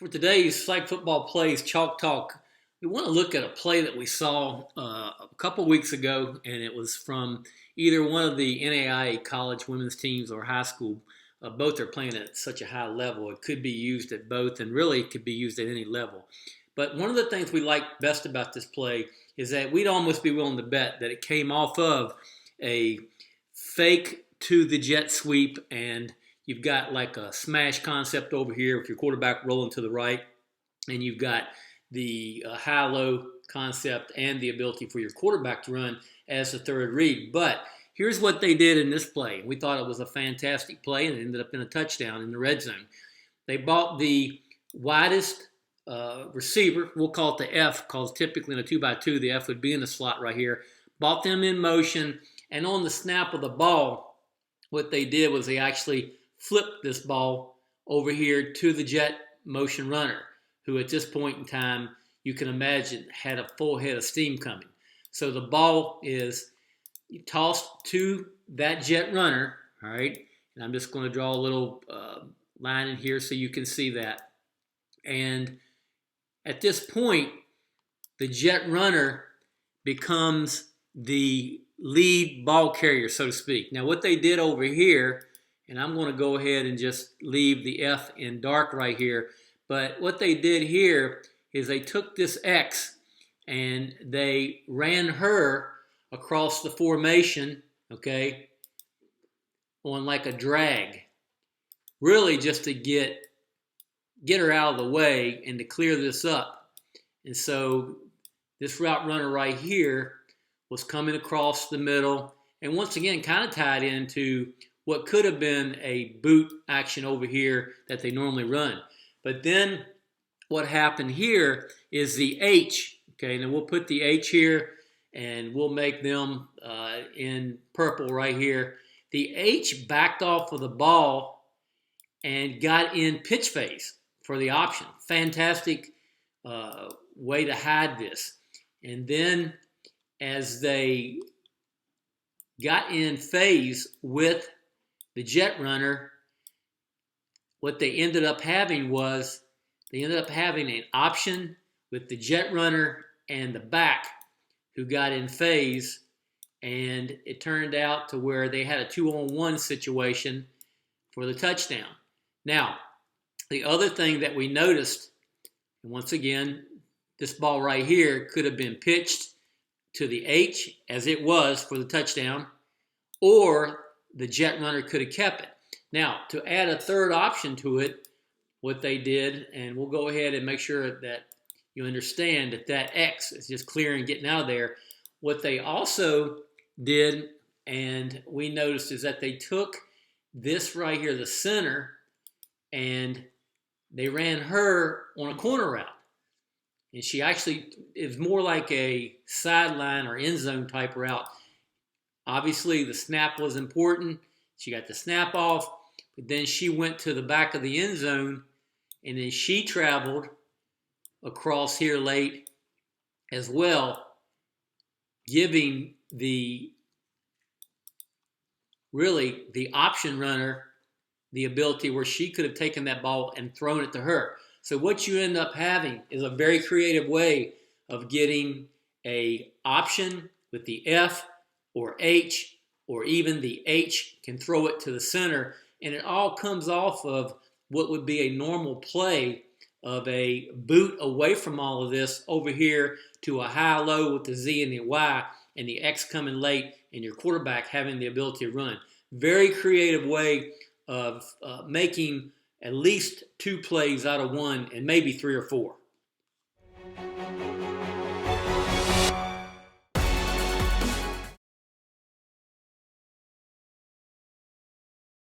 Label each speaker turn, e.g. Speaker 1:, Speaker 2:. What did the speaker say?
Speaker 1: For today's Flag Football Plays Chalk Talk, we want to look at a play that we saw a couple weeks ago, and it was from either one of the NAIA college women's teams or high school. Both are playing at such a high level. It could be used at both and really could be used at any level. But one of the things we like best about this play is that we'd almost be willing to bet that it came off of a fake to the jet sweep, and you've got like a smash concept over here with your quarterback rolling to the right, and you've got the high-low concept and the ability for your quarterback to run as the third read. But here's what they did in this play. We thought it was a fantastic play, and it ended up in a touchdown in the red zone. They bought the widest receiver. We'll call it the F, because typically in a 2x2, the F would be in the slot right here. Bought them in motion, and on the snap of the ball, what they did was they actually flipped this ball over here to the jet motion runner, who at this point in time, you can imagine, had a full head of steam coming. So the ball is tossed to that jet runner, all right? And I'm just going to draw a little line in here so you can see that. And at this point, the jet runner becomes the lead ball carrier, so to speak. Now, what they did over here, and I'm going to go ahead and just leave the F in dark right here, but what they did here is they took this X and they ran her across the formation, okay, on like a drag, really just to get her out of the way and to clear this up. And so this route runner right here was coming across the middle, and once again kind of tied into what could have been a boot action over here that they normally run. But then what happened here is the H, okay, and then we'll put the H here, and we'll make them in purple right here. The H backed off of the ball and got in pitch phase for the option. Fantastic way to hide this. And then as they got in phase with the jet runner, what they ended up having was they ended up having an option with the jet runner and the back who got in phase, and it turned out to where they had a 2-on-1 situation for the touchdown. Now, the other thing that we noticed, and once again, this ball right here could have been pitched to the H as it was for the touchdown, or the jet runner could have kept it. Now, to add a third option to it, what they did, and we'll go ahead and make sure that you understand that that X is just clear and getting out of there. What they also did, and we noticed, is that they took this right here, the center, and they ran her on a corner route. And she actually is more like a sideline or end zone type route. Obviously, the snap was important. She got the snap off, but then she went to the back of the end zone, and then she traveled across here late as well, giving the option runner the ability where she could have taken that ball and thrown it to her. So what you end up having is a very creative way of getting a option with the F or H, or even the H can throw it to the center, and it all comes off of what would be a normal play of a boot away from all of this over here to a high-low with the Z and the Y, and the X coming late, and your quarterback having the ability to run. Very creative way of making at least 2 plays out of 1, and maybe 3 or 4.